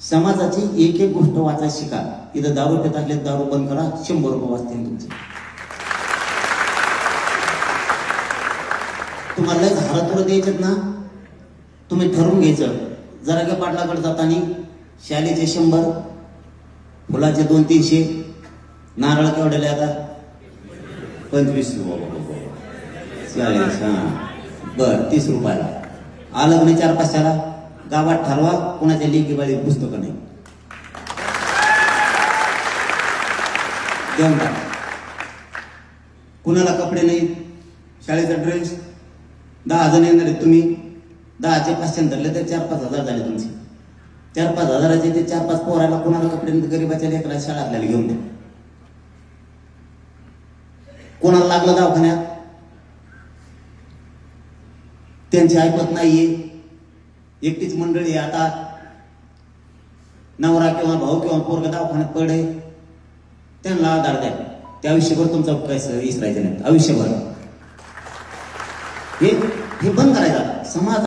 समाजाची एक एक गोष्ट वाचायला शिका. इथं दारू पित असले दारू बंद करा, 100 रुपये वाचतील तुमचे. तुम्हाला लय झाडातुरं द्यायचेत ना, तुम्ही ठरवून घ्यायचं. जरागे पाटलाकडे जाताना शालीचे 100, फुलाचे 200-300, नारळ केवढ्याले आता 25 40. बर 30 रुपयाला आलं नाही. 4-5ला गावात ठरवा, कोणाच्या लेखी बाळी पुस्तकं नाही देऊन टाका. कुणाला कपडे नाही, शाळेचा ड्रेस. 10 जण येणार आहेत, तुम्ही 10चे 500 धरले तर 4-5 हजार झाले तुमचे. 4-5 हजाराचे ते 4-5 पोराला कोणाला कपडे नाही, गरीबाच्या लेकराला शाळातल्या घेऊन द्या. कोणाला लागलं दवाखान्यात, त्यांची ऐकत नाहीये. एकटीच मंडळी आहे. आता नवरा किंवा भाऊ किंवा पोरगा दवाखान्यात पडे, त्यांना आधार द्या. त्या आयुष्यभर तुमचा काय इसरायचं नाही, आयुष्यभर. हे बंद करायचं समाज.